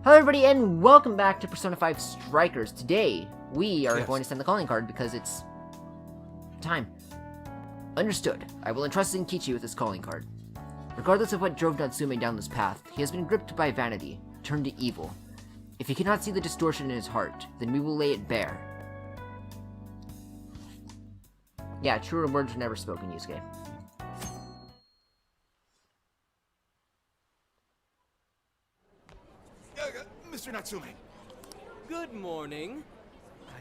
Hello everybody and welcome back to Persona 5 Strikers. Today, we are going to send the calling card because it's time. Understood. I will entrust Zenkichi with this calling card. Regardless of what drove Natsume down this path, he has been gripped by vanity, turned to evil. If he cannot see the distortion in his heart, then we will lay it bare. Yeah, truer words are never spoken, Yusuke. Mr. Natsume. Good morning.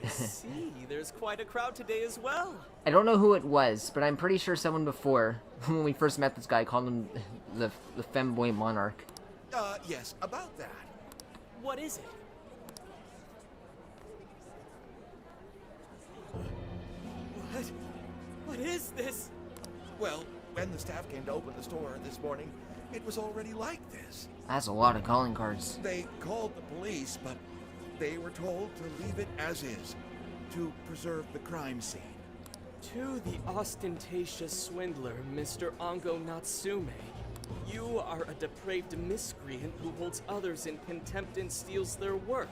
I see there's quite a crowd today as well. I don't know who it was, but I'm pretty sure someone before, when we first met this guy, called him the femboy monarch. Yes, about that. What is it? What is this? Well, when the staff came to open the store this morning, it was already like this. That's a lot of calling cards. They called the police, but they were told to leave it as is, to preserve the crime scene. To the ostentatious swindler, Mr. Ongo Natsume. You are a depraved miscreant who holds others in contempt and steals their work,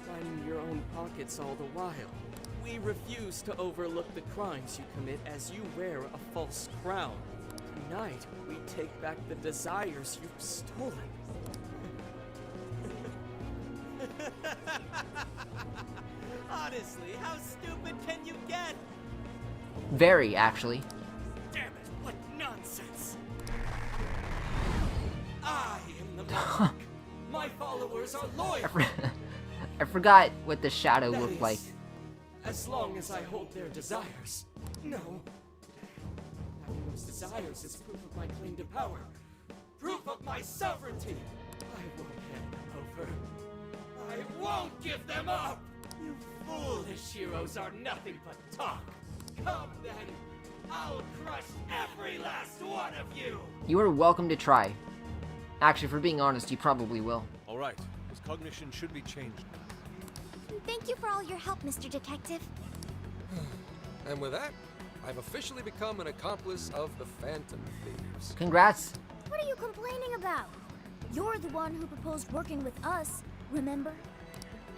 lining your own pockets all the while. We refuse to overlook the crimes you commit as you wear a false crown. Tonight, we take back the desires you've stolen. Honestly, how stupid can you get? Very, actually. Damn it, what nonsense! I am the monarch. My followers are loyal. I forgot what the shadow That looked is, like. As long as I hold their desires. No. Having those desires is proof of my claim to power. Proof of my sovereignty. I won't hand them over. I won't give them up! You foolish heroes are nothing but talk. Come then, I'll crush every last one of you! You are welcome to try. Actually, for being honest, you probably will. Alright, his cognition should be changed. Thank you for all your help, Mr. Detective. And with that, I've officially become an accomplice of the Phantom Thieves. Congrats. What are you complaining about? You're the one who proposed working with us, remember?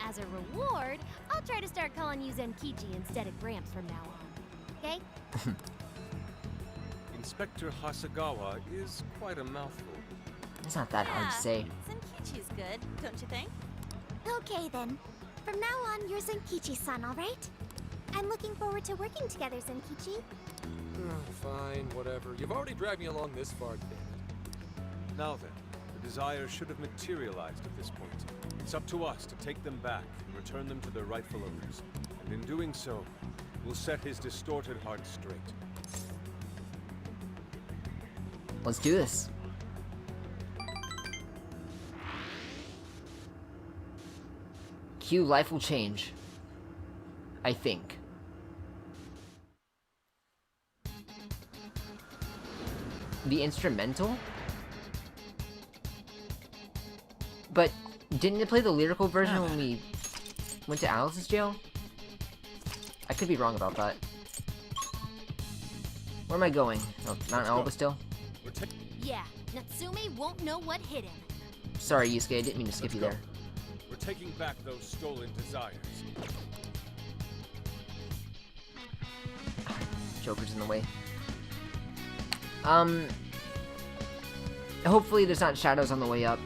As a reward, I'll try to start calling you Zenkichi instead of Gramps from now on. Okay? Inspector Hasagawa is quite a mouthful. It's not that hard to say. Zenkichi's good, don't you think? Okay then. From now on, you're Zenkichi-san, alright? I'm looking forward to working together, Zenkichi. Fine, whatever. You've already dragged me along this far, damn it. Now then, the desires should have materialized at this point. It's up to us to take them back and return them to their rightful owners. And in doing so, we'll set his distorted heart straight. Let's do this. Q, life will change. I think. The instrumental? But didn't it play the lyrical version when we went to Alice's jail? I could be wrong about that. Where am I going? Oh, Mount Alba still? Yeah, Natsume won't know what hit him. Sorry, Yusuke, I didn't mean to skip you there. We're taking back those stolen desires. Joker's in the way. Hopefully there's not shadows on the way up.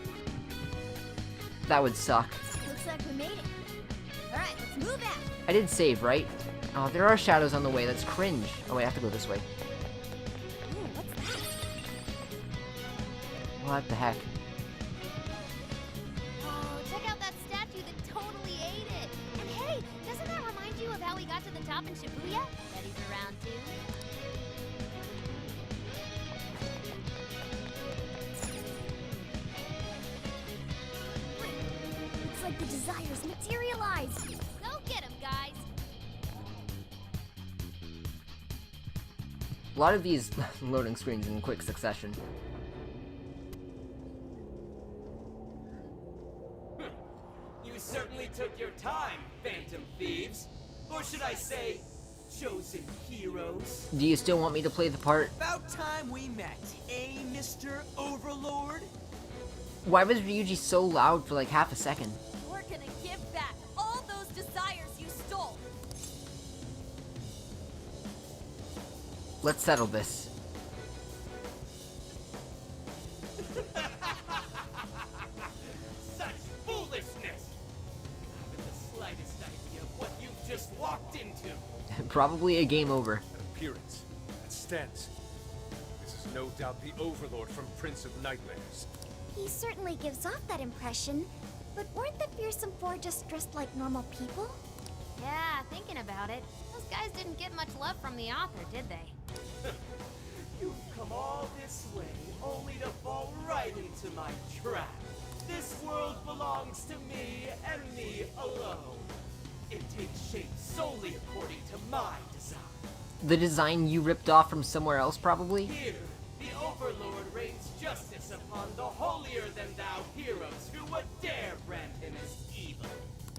That would suck. Looks like we made it. Alright, let's move out. I did save, right? Oh, there are shadows on the way. That's cringe. Oh, wait, I have to go this way. Ooh, what's that? What the heck? Oh, check out that statue that totally ate it. And hey, doesn't that remind you of how we got to the top in Shibuya? Bet he's around too. Looks like the desires materialized. Go get him, guys. A lot of these loading screens in quick succession. You certainly took your time, Phantom Thieves. Or should I say, chosen heroes? Do you still want me to play the part? About time we met, eh, Mr. Overlord? Why was Ryuji so loud for like half a second? We're gonna give back all those desires you stole. Let's settle this. Such foolishness! I haven't the slightest idea of what you've just walked into. Probably a game over. That appearance, that stance. This is no doubt the Overlord from Prince of Nightmares. He certainly gives off that impression, but weren't the fearsome four just dressed like normal people? Yeah, thinking about it, those guys didn't get much love from the author, did they? You've come all this way only to fall right into my trap. This world belongs to me and me alone. It takes shape solely according to my design. The design you ripped off from somewhere else, probably? Here, the Overlord rains justice upon the holier-than-thou heroes who would dare brand him as evil.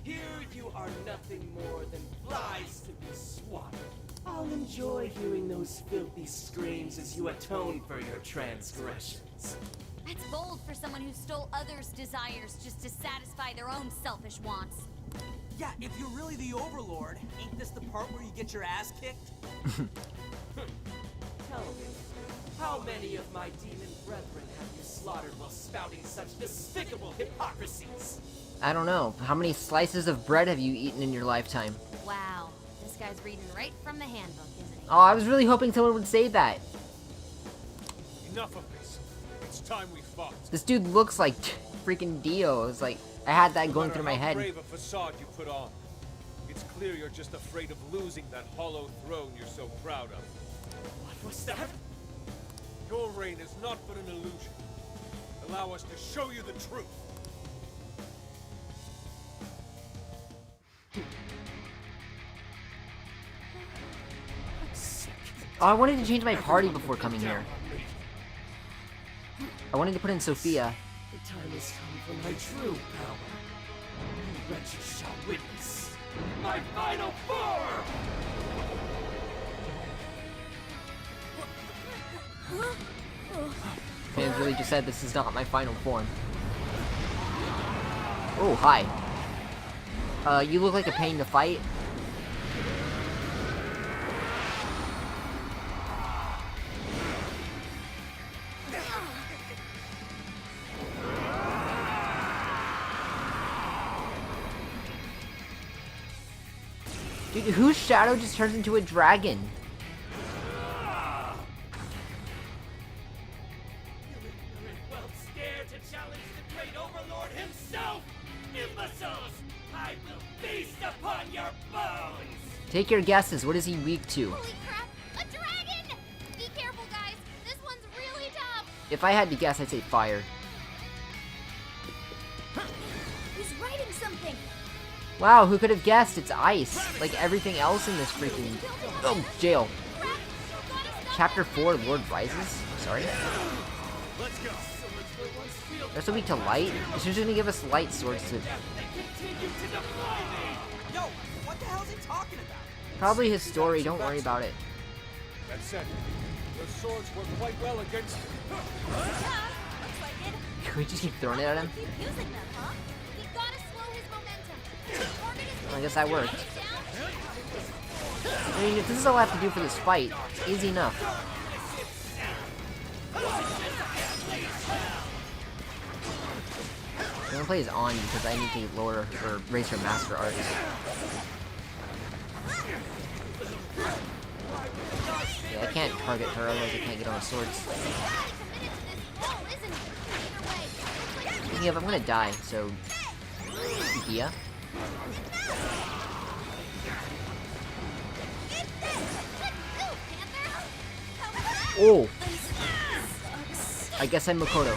Here you are nothing more than flies to be swatted. I'll enjoy hearing those filthy screams as you atone for your transgressions. That's bold for someone who stole others' desires just to satisfy their own selfish wants. Yeah, if you're really the Overlord, ain't this the part where you get your ass kicked? Tell me, how many of my demon brethren have you slaughtered while spouting such despicable hypocrisies? I don't know. How many slices of bread have you eaten in your lifetime? Wow, this guy's reading right from the handbook, isn't he? Oh, I was really hoping someone would say that. Enough of this. It's time we fought. This dude looks like freaking Dio. It's like, I had that going through my No matter how head. brave a facade you put on, it's clear you're just afraid of losing that hollow throne you're so proud of. What was that? Your reign is not but an illusion. Allow us to show you the truth. Oh, I wanted to change my party before coming here. I wanted to put in Sophia. The time has come for my true power. You wretches shall witness my final form! Fans really just said this is not my final form. Oh, hi. You look like a pain to fight. Dude, whose shadow just turns into a dragon? Well, dare to challenge the great Overlord himself! Imbeciles! I will feast upon your bones! Take your guesses. What is he weak to? Holy crap, a dragon! Be careful, guys. This one's really tough. If I had to guess, I'd say fire. He's writing something. Wow, who could have guessed? It's ice. Like everything else in this freaking... Oh, jail. Chapter 4, Lord Rises? Sorry. Let's go. They're so weak to light? It's just gonna give us light swords to... They continue to defy me! Yo, what the hell's he talking about? Probably his story, don't worry about it. That said, those swords work quite well against you. Yeah, looks like it. Can we just keep throwing it at him? Keep using them, huh? We gotta slow his momentum. Orbit is I guess that worked. down. I mean, if this is all I have to do for this fight, it's easy enough. I'm gonna play as on because I need to lower or raise her master arts. Yeah, I can't target her, otherwise I can't get on the swords. Speaking of, I'm gonna die, so... Yeah. Oh! I guess I'm Makoto.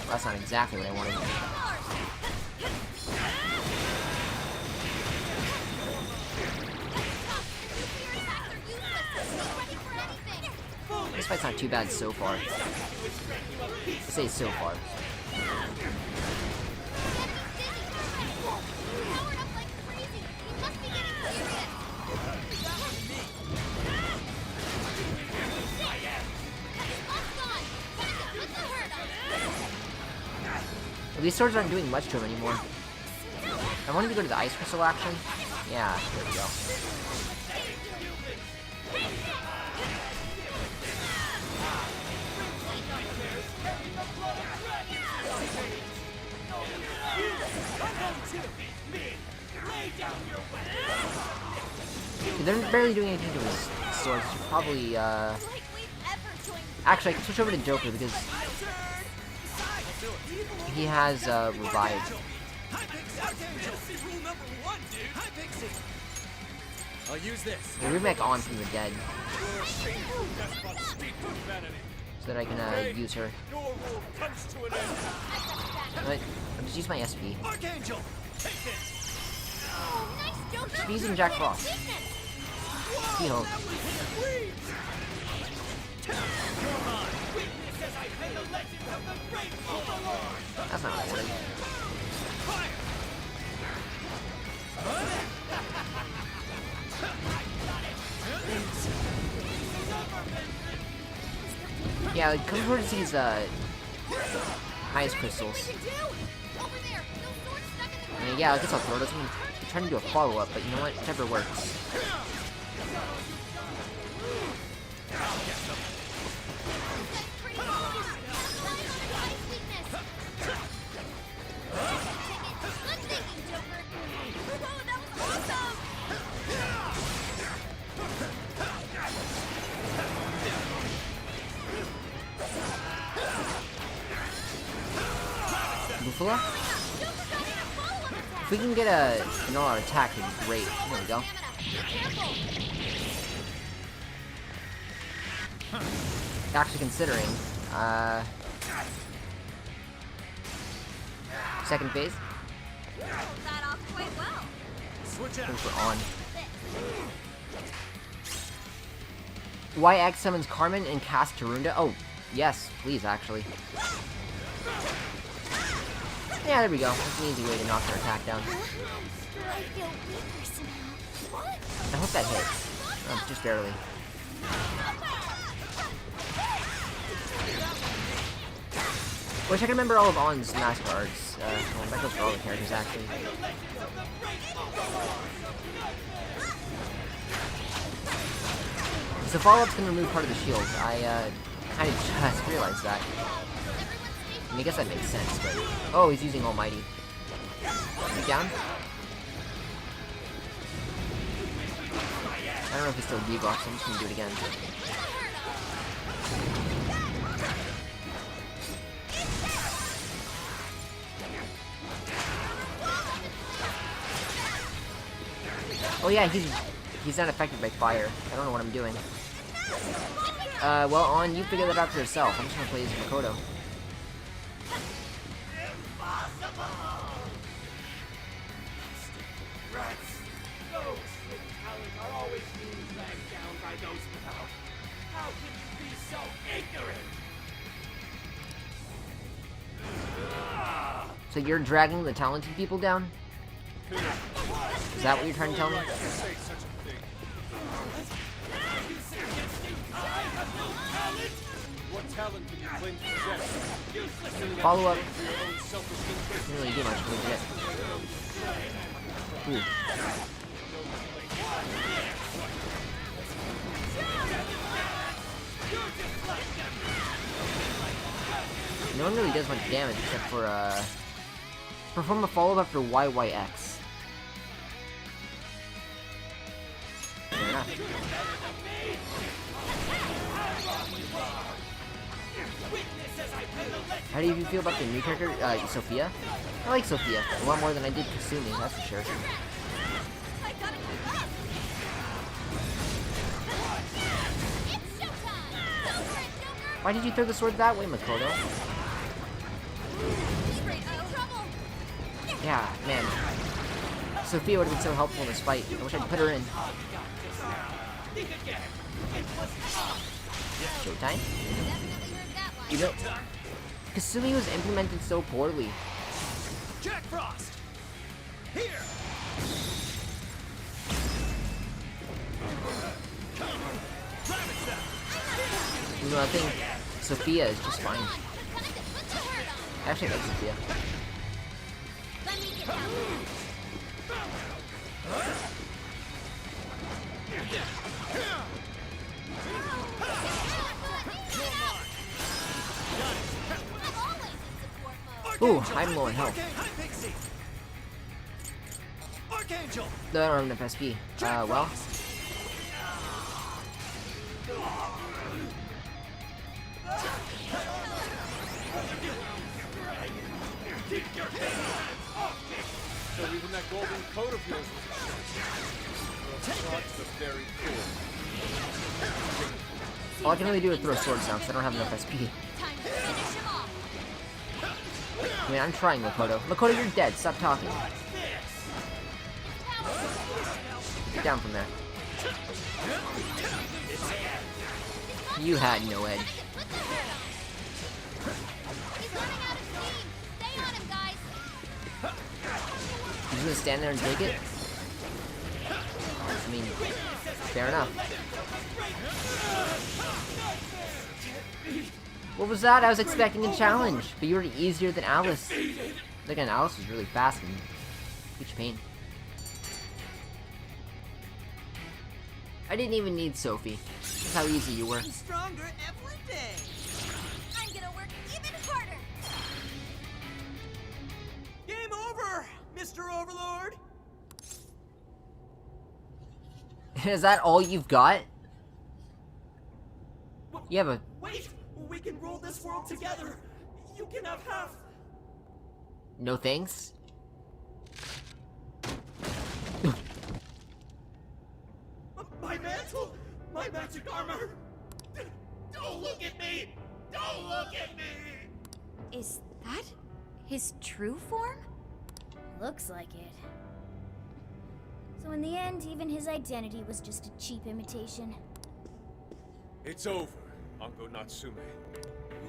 That's not exactly what I wanted. This fight's not too bad so far. I say so far. These swords aren't doing much to him anymore. I wanted to go to the ice crystal action. Yeah, there we go. They're barely doing anything to his swords. Should probably, Actually, I can switch over to Joker because he has, revived. I'll use this. We'll bring back on from the dead. So that I can, use her. But I'll just use my SP. Archangel, take this. Should be using Jack Frost. He hope. That's not what I wanted. Yeah, like, come towards these, highest crystals. I mean, yeah, I guess I'll throw those. I'm trying to do a follow-up, but you know what? Whichever works. Buffalo? If we can get an all-out attack, it'd be great. There we go. Actually considering, second phase. That off quite well. Switch I out. think we're on. YX summons Carmen and cast Tarunda? Oh, yes, please, actually. Yeah, there we go. That's an easy way to knock their attack down. I feel weaker somehow. What? I hope that hits. Oh, just barely. Wish I could remember all of On's master arts. Well, that goes for all the characters, actually. So follow-up's gonna remove part of the shield. I, kind of just realized that. I mean, I guess that makes sense, but... Oh, he's using Almighty. Is he down? I don't know if he's still debuffed, so I'm just gonna do it again. Oh yeah, he's not affected by fire. I don't know what I'm doing. Well, On, you figure that out for yourself. I'm just gonna play as Makoto. So you're dragging the talented people down? Is that what you're trying to tell me? Follow up. Didn't really do much, legit. Ooh. No one really does much damage except for, perform a follow-up after YYX. Fair enough. How do you feel about the new character, Sophia? I like Sophia a lot more than I did Kasumi, that's for sure. Why did you throw the sword that way, Makoto? Yeah, man. Sophia would have been so helpful in this fight. I wish I'd put her in. Showtime? You know, Kasumi was implemented so poorly. Jack Frost. Here. You know, I think Sophia is just fine. Actually, I like Sophia. Ooh, I'm low on health. No, I don't have enough SP. Well. So even that golden coat of yours was a shot to the very core. All I can really do is throw swords now because I don't have enough SP. I mean, I'm trying, Makoto. Makoto, you're dead. Stop talking. Get down from there. You had no edge. He's gonna stand there and take it? I mean, fair enough. What was that? I was expecting a challenge, but you were easier than Alice. Again, Alice was really fast and huge pain. I didn't even need Sophie. That's how easy you were. Stronger every day. I'm gonna work even harder. Game over, Mr. Overlord. Is that all you've got? You have a... Wait, we can rule this world together. You can have half. No thanks? My mantle, my magic armor. Don't look at me. Don't look at me. Is that his true form? Looks like it. So in the end, even his identity was just a cheap imitation. It's over, Ango Natsume.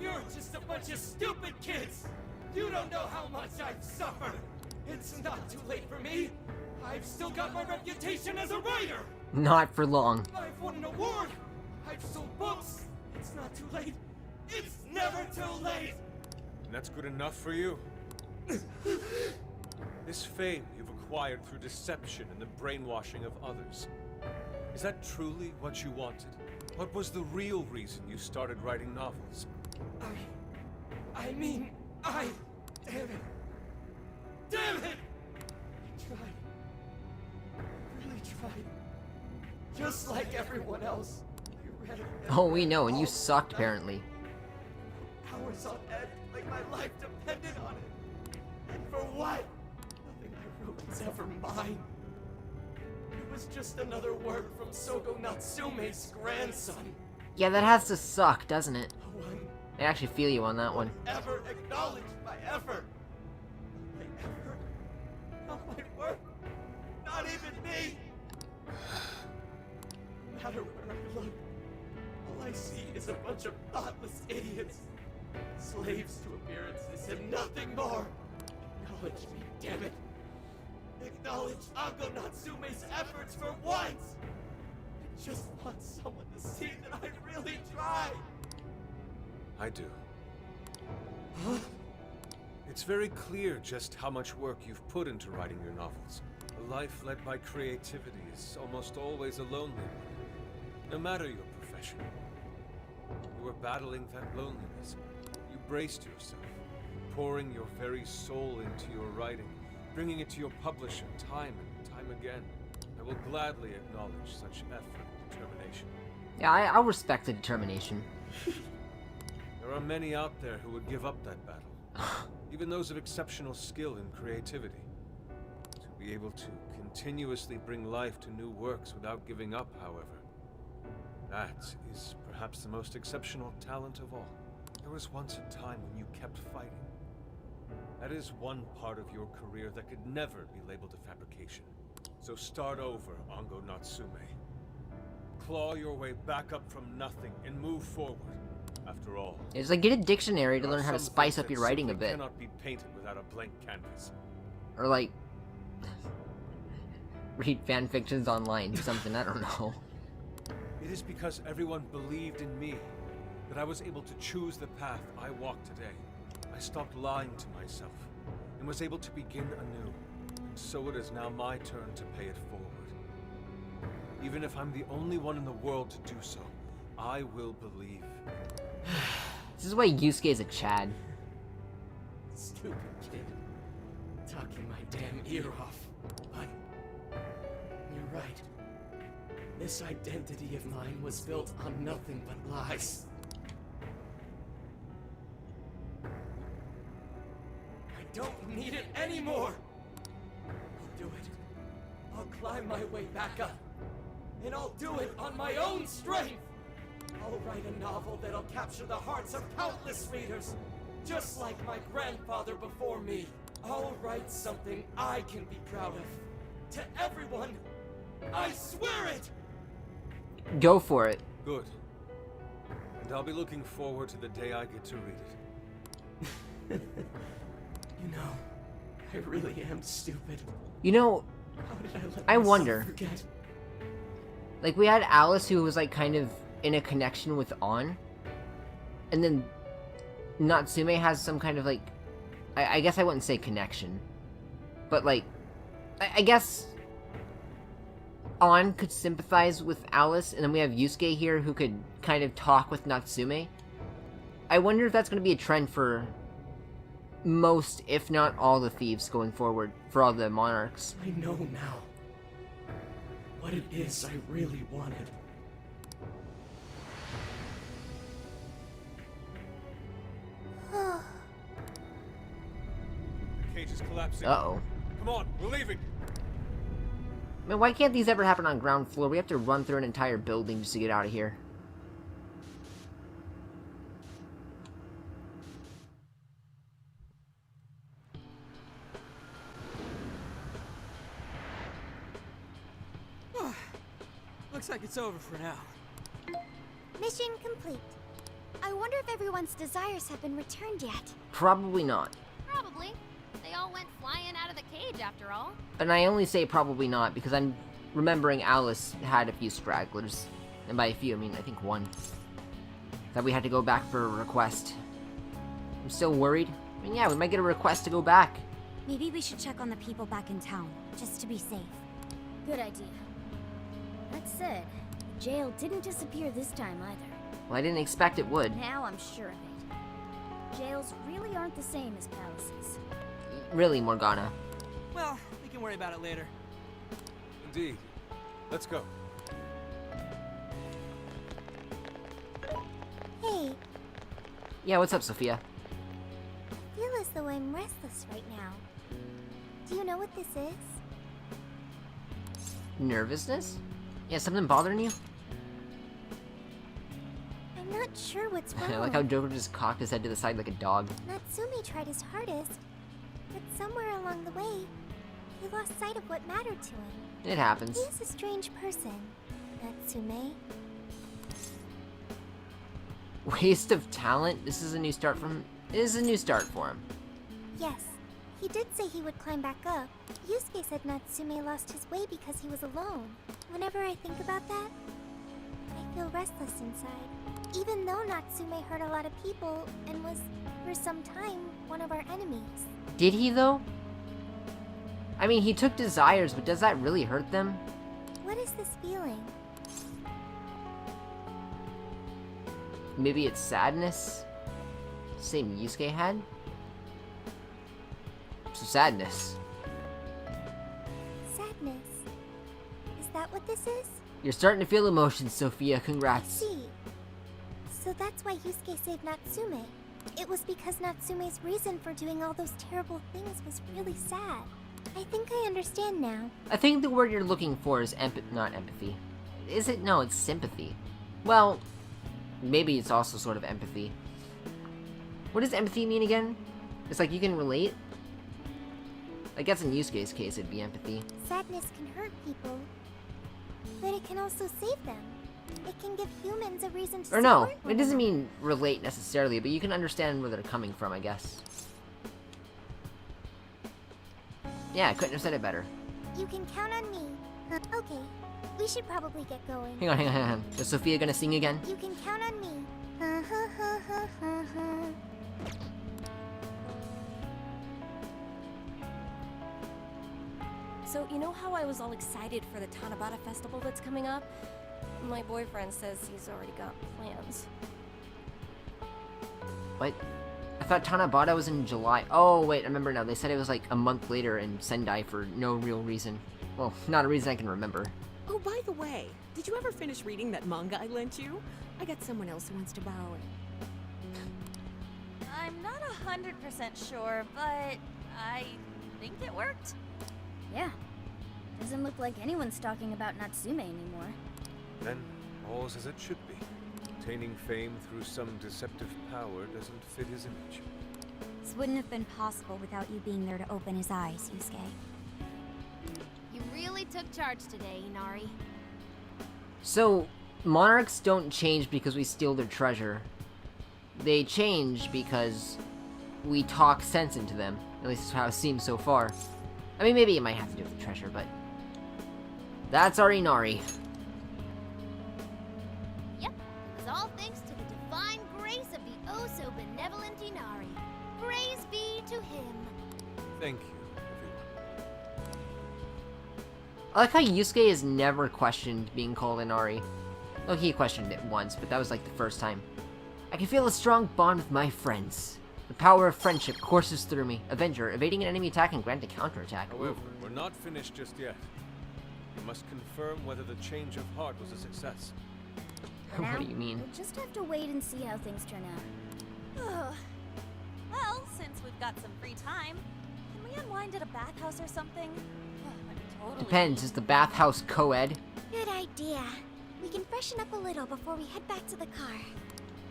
You're just a bunch of stupid kids. You don't know how much I've suffered. It's not too late for me. I've still got my reputation as a writer. Not for long. I've won an award. I've sold books. It's not too late. It's never too late. And that's good enough for you? This fame you've acquired through deception and the brainwashing of others. Is that truly what you wanted? What was the real reason you started writing novels? I mean, damn it. Damn it! I tried. I really tried. Just like everyone else. I read Oh, we know, and you sucked, apparently. hours on end, like my life depended on it. And for what? Nothing I wrote was ever mine. It was just another word from Sogo Natsume's grandson. Yeah, that has to suck, doesn't it? No one I actually feel you on that one. ever acknowledged my effort. My effort. Not my work. Not even me. No matter where I look, all I see is a bunch of thoughtless idiots. Slaves to appearances and nothing more. Acknowledge me, damn it. Acknowledge Ango Natsume's efforts for once. I just want someone to see that I really tried. I do. It's very clear just how much work you've put into writing your novels. A life led by creativity is almost always a lonely one, no matter your profession. You were battling that loneliness. You braced yourself, pouring your very soul into your writing, bringing it to your publisher time and time again. I will gladly acknowledge such effort and determination. Yeah, I'll respect the determination. There are many out there who would give up that battle, even those of exceptional skill and creativity. To be able to continuously bring life to new works without giving up, however, that is perhaps the most exceptional talent of all. There was once a time when you kept fighting. That is one part of your career that could never be labeled a fabrication. So start over, Ango Natsume. Claw your way back up from nothing and move forward. After all, It's like, get a dictionary to learn how to some spice things up your that writing a simply bit. cannot be painted without a blank canvas. Or like... read fan fictions online, something, I don't know. It is because everyone believed in me that I was able to choose the path I walk today. I stopped lying to myself and was able to begin anew. So it is now my turn to pay it forward. Even if I'm the only one in the world to do so, I will believe. This is why Yusuke is a Chad. Stupid kid. Talking my damn ear off. But you're right. This identity of mine was built on nothing but lies. I don't need it anymore! I'll do it. I'll climb my way back up. And I'll do it on my own strength! I'll write a novel that'll capture the hearts of countless readers, just like my grandfather before me. I'll write something I can be proud of. To everyone, I swear it! Go for it. Good. And I'll be looking forward to the day I get to read it. You know, I really am stupid. You know, How did I let I myself wonder. forget? Like, we had Alice who was, like, kind of in a connection with An. And then Natsume has some kind of, like... I guess I wouldn't say connection. But, like... I guess... An could sympathize with Alice, and then we have Yusuke here who could kind of talk with Natsume. I wonder if that's going to be a trend for most, if not all, the thieves going forward, for all the monarchs. I know now what it is I really wanted. The cage is collapsing. Uh-oh. Come on, we're leaving. Man, why can't these ever happen on ground floor? We have to run through an entire building just to get out of here. Looks like it's over for now. Mission complete. I wonder if everyone's desires have been returned yet. Probably not. Probably. They all went flying out of the cage after all. And I only say probably not because I'm remembering Alice had a few stragglers. And by a few, I mean, I think one. That we had to go back for a request. I'm still worried. I mean, yeah, we might get a request to go back. Maybe we should check on the people back in town, just to be safe. Good idea. That said, jail didn't disappear this time either. Well, I didn't expect it would. Now I'm sure of it. Jails really aren't the same as palaces. Really, Morgana. Well, we can worry about it later. Indeed. Let's go. Hey, Yeah, what's up, Sophia? I feel as though I'm restless right now. Do you know what this is? Nervousness? Yeah, something bothering you? I'm not sure what's wrong. I like how Joker just cocked his head to the side like a dog. Natsume tried his hardest, but somewhere along the way, he lost sight of what mattered to him. It happens. He's a strange person, Natsume. Waste of talent? This is a new start from... It is a new start for him. Yes, he did say he would climb back up. Yusuke said Natsume lost his way because he was alone. Whenever I think about that, I feel restless inside. Even though Natsume hurt a lot of people and was, for some time, one of our enemies. Did he, though? I mean, he took desires, but does that really hurt them? What is this feeling? Maybe it's sadness? Same Yusuke had? So sadness. Sadness. Is that what this is? You're starting to feel emotions, Sophia. I Congrats. see. So that's why Yusuke saved Natsume. It was because Natsume's reason for doing all those terrible things was really sad. I think I understand now. I think the word you're looking for is not empathy. Is it? No, it's sympathy. Well, maybe it's also sort of empathy. What does empathy mean again? It's like you can relate? I guess in Yusuke's case it'd be empathy. Sadness can hurt people, but it can also save them. It can give humans a reason to Or no, support one it doesn't another. mean relate necessarily, but you can understand where they're coming from, I guess. Yeah, I couldn't have said it better. You can count on me. Okay, we should probably get going. Hang on. Is Sophia gonna sing again? You can count on me. So, you know how I was all excited for the Tanabata festival that's coming up? My boyfriend says he's already got plans. What? I thought Tanabata was in July. Oh, wait, I remember now. They said it was like a month later in Sendai for no real reason. Well, not a reason I can remember. Oh, by the way, did you ever finish reading that manga I lent you? I got someone else who wants to borrow it. I'm not 100% sure, but I think it worked. Yeah. Doesn't look like anyone's talking about Natsume anymore. Then, all's as it should be. Obtaining fame through some deceptive power doesn't fit his image. This wouldn't have been possible without you being there to open his eyes, Yusuke. You really took charge today, Inari. So, monarchs don't change because we steal their treasure. They change because we talk sense into them. At least that's how it seems so far. I mean, maybe it might have to do with the treasure, but... that's our Inari. Yep, it was all thanks to the divine grace of the oh-so-benevolent Inari. Praise be to him. Thank you, everyone. I like how Yusuke has never questioned being called Inari. Well, he questioned it once, but that was like the first time. I can feel a strong bond with my friends. The power of friendship courses through me. Avenger, evading an enemy attack and grant a counterattack. However, we're not finished just yet. We must confirm whether the change of heart was a success. What do you mean? We'll just have to wait and see how things turn out. Well, since we've got some free time, can we unwind at a bathhouse or something? Totally. Depends, is the bathhouse co-ed? Good idea. We can freshen up a little before we head back to the car.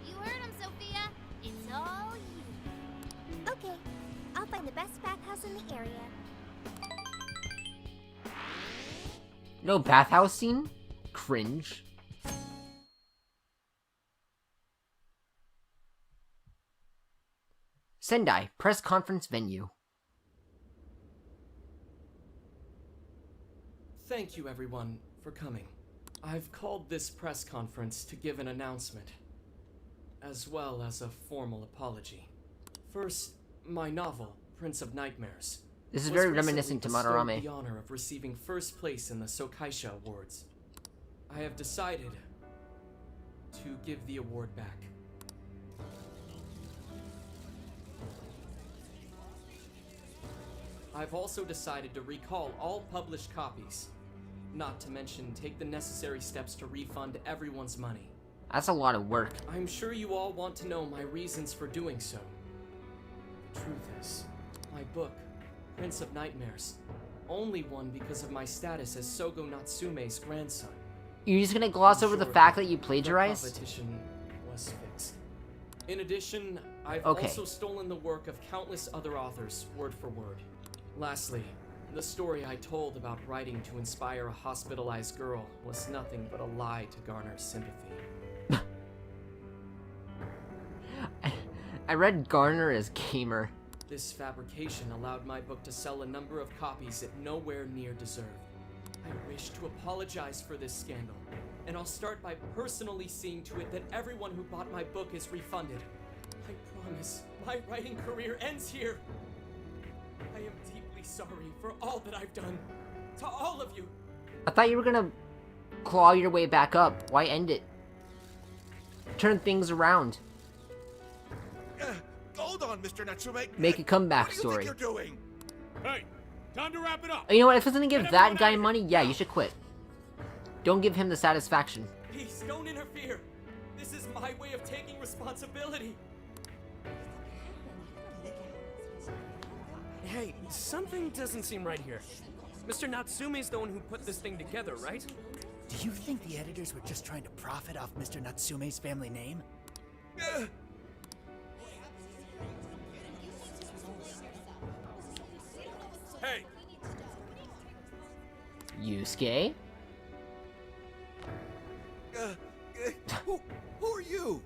You heard him, Sophia. It's all you. Okay, I'll find the best bathhouse in the area. No bathhouse scene? Cringe. Sendai, press conference venue. Thank you, everyone, for coming. I've called this press conference to give an announcement, as well as a formal apology. First, my novel, Prince of Nightmares. This is was very recently reminiscent to bestowed Madarame. the honor of receiving first place in the Sokaisha Awards. I have decided to give the award back. I've also decided to recall all published copies, not to mention take the necessary steps to refund everyone's money. That's a lot of work. I'm sure you all want to know my reasons for doing so. The truth is, my book, Prince of Nightmares, only won because of my status as Sogo Natsume's grandson. You're just gonna gloss over the fact that you plagiarized? The competition was fixed. In addition, I've Okay. also stolen the work of countless other authors, word for word. Lastly, the story I told about writing to inspire a hospitalized girl was nothing but a lie to garner sympathy. I read Garner as gamer. This fabrication allowed my book to sell a number of copies it nowhere near deserved. I wish to apologize for this scandal, and I'll start by personally seeing to it that everyone who bought my book is refunded. I promise, my writing career ends here. I am deeply sorry for all that I've done. To all of you. I thought you were gonna claw your way back up. Why end it? Turn things around. Hold on, Mr. Natsume. Make a comeback what do you story. think you're doing? Hey, time to wrap it up. You know what, if it's gonna give that guy money, yeah, you should quit. Don't give him the satisfaction. Please, don't interfere. This is my way of taking responsibility. Hey, something doesn't seem right here. Mr. Natsume's the one who put this thing together, right? Do you think the editors were just trying to profit off Mr. Natsume's family name? Hey, Yusuke? Who are you?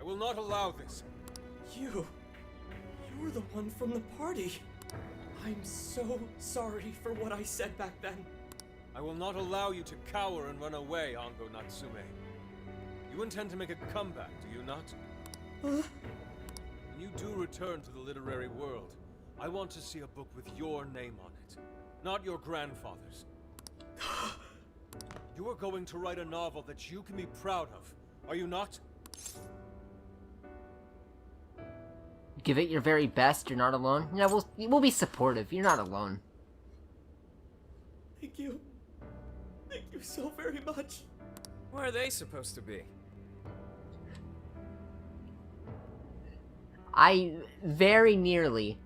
I will not allow this. You were the one from the party. I'm so sorry for what I said back then. I will not allow you to cower and run away, Ango Natsume. You intend to make a comeback, do you not? When you do return to the literary world, I want to see a book with your name on it. not your grandfather's. You are going to write a novel that you can be proud of, are you not? Give it your very best. You're not alone. Yeah, we'll be supportive. You're not alone. Thank you. Thank you so very much. Where are they supposed to be? I very nearly...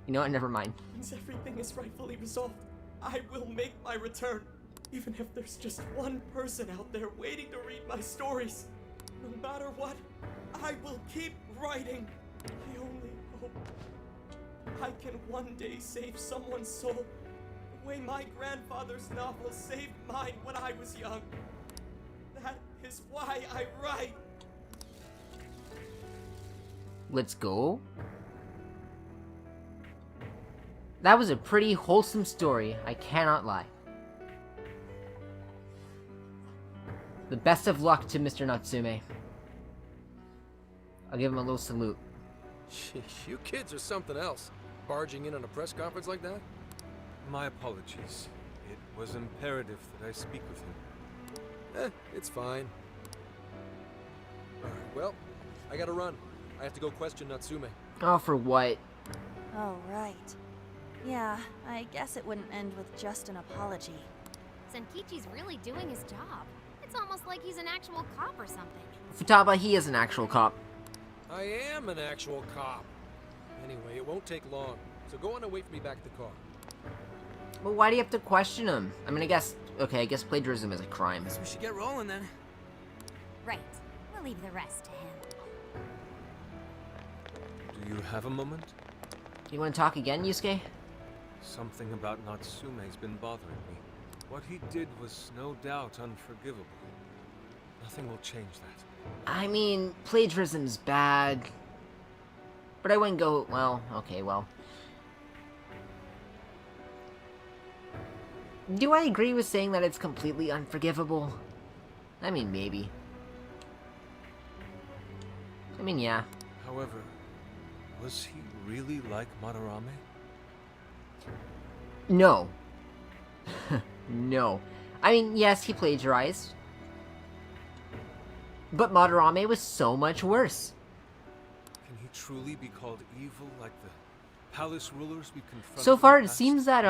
You know what? Never mind. Once everything is rightfully resolved, I will make my return. Even if there's just one person out there waiting to read my stories. No matter what, I will keep writing. I only hope I can one day save someone's soul the way my grandfather's novel saved mine when I was young. That is why I write. Let's go. That was a pretty wholesome story, I cannot lie. The best of luck to Mr. Natsume. I'll give him a little salute. Sheesh, you kids are something else. Barging in on a press conference like that? My apologies. It was imperative that I speak with him. It's fine. Alright, well, I gotta run. I have to go question Natsume. Oh, for what? Oh, right. Yeah, I guess it wouldn't end with just an apology. Senkichi's really doing his job. It's almost like he's an actual cop or something. Futaba, he is an actual cop. I am an actual cop. Anyway, it won't take long, so go on and wait for me back at the car. But why do you have to question him? I mean, I guess plagiarism is a crime. Guess we should get rolling then. Right. We'll leave the rest to him. Do you have a moment? You want to talk again, Yusuke? Something about Natsume's been bothering me. What he did was no doubt unforgivable. Nothing will change that. I mean, plagiarism's bad. But I wouldn't go, well, okay, well. Do I agree with saying that it's completely unforgivable? I mean, maybe. I mean, yeah. However, was he really like Madarame? No. No. I mean, yes, he plagiarized. But Madarame was so much worse. Can he truly be called evil like the palace rulers we confronted? So far, in the it past? seems that,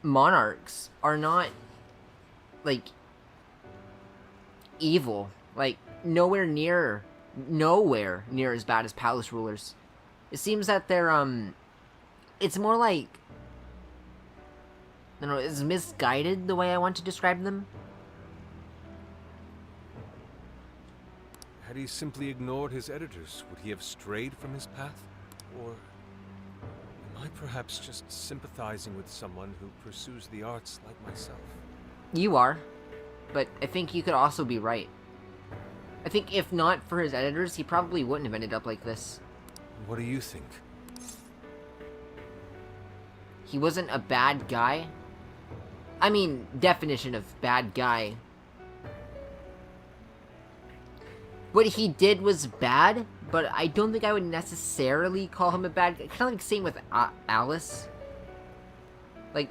monarchs are not, like, evil. Like, nowhere near as bad as palace rulers. It seems that they're, it's more like, I don't know, it's misguided the way I want to describe them. Had he simply ignored his editors, would he have strayed from his path? Or am I perhaps just sympathizing with someone who pursues the arts like myself? You are, but I think you could also be right. I think if not for his editors, he probably wouldn't have ended up like this. What do you think? He wasn't a bad guy. I mean, definition of bad guy. What he did was bad, but I don't think I would necessarily call him a bad guy. Kind of like same with Alice. Like,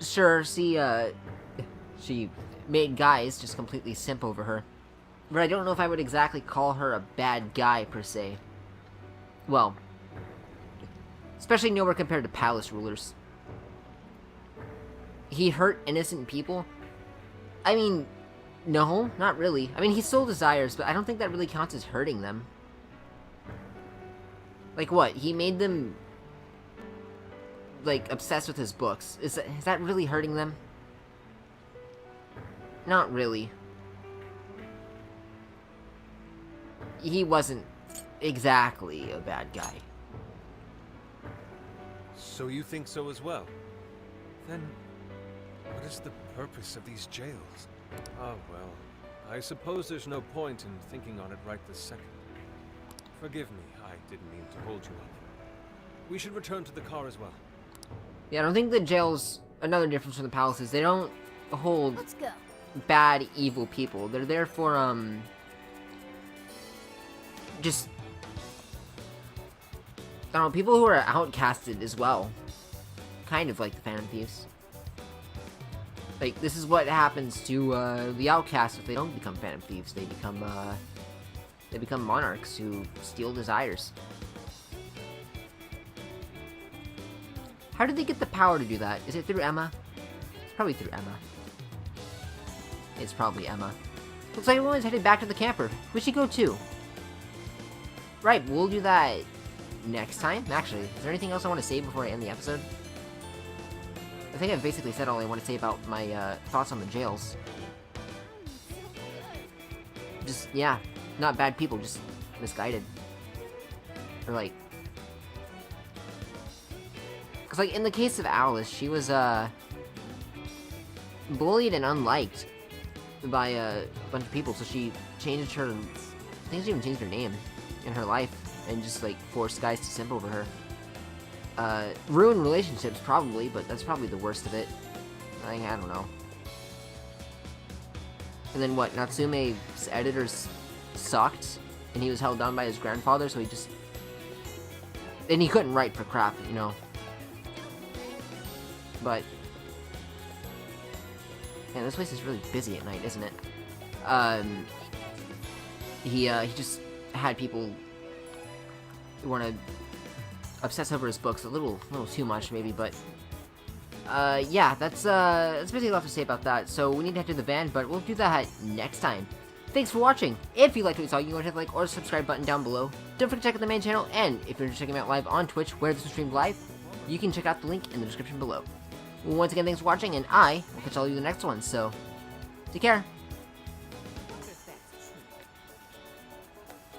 sure, she made guys just completely simp over her. But I don't know if I would exactly call her a bad guy, per se. Well, especially nowhere compared to palace rulers. He hurt innocent people? I mean, no, not really. I mean, he sold desires, but I don't think that really counts as hurting them. Like what? He made them, like, obsessed with his books. Is that really hurting them? Not really. He wasn't exactly a bad guy. So you think so as well? Then, what is the purpose of these jails? Oh well, I suppose there's no point in thinking on it right this second. Forgive me, I didn't mean to hold you up. We should return to the car as well. Yeah, I don't think the jails, another difference from the palaces, they don't hold Let's go. bad, evil people. They're there for, just, don't know, people who are outcasted as well. Kind of like the Phantom Thieves. Like, this is what happens to the outcasts if they don't become Phantom Thieves. They become monarchs who steal desires. How did they get the power to do that? Is it through Emma? It's probably through Emma. It's probably Emma. Looks like everyone's headed back to the camper. Where'd she go to? Right, we'll do that next time. Actually, is there anything else I want to say before I end the episode? I think I've basically said all I want to say about my thoughts on the jails. Just, yeah, not bad people, just misguided. Or like... Because like, in the case of Alice, she was, bullied and unliked by a bunch of people, so she changed her... I think she even changed her name in her life, and just like forced guys to simp over her. Ruin relationships, probably, but that's probably the worst of it. I don't know. And then what, Natsume's editors sucked, and he was held down by his grandfather, so he just... And he couldn't write for crap, you know. But... Man, this place is really busy at night, isn't it? He just had people who want to obsess over his books a little too much, maybe, but... yeah, that's basically all I have to say about that. So we need to head to the van, but we'll do that next time. Thanks for watching. If you liked what you saw, you can go ahead and hit the like or subscribe button down below. Don't forget to check out the main channel, and if you're checking me out live on Twitch, where this is streamed live, you can check out the link in the description below. Once again, thanks for watching, and I will catch all of you in the next one, so take care.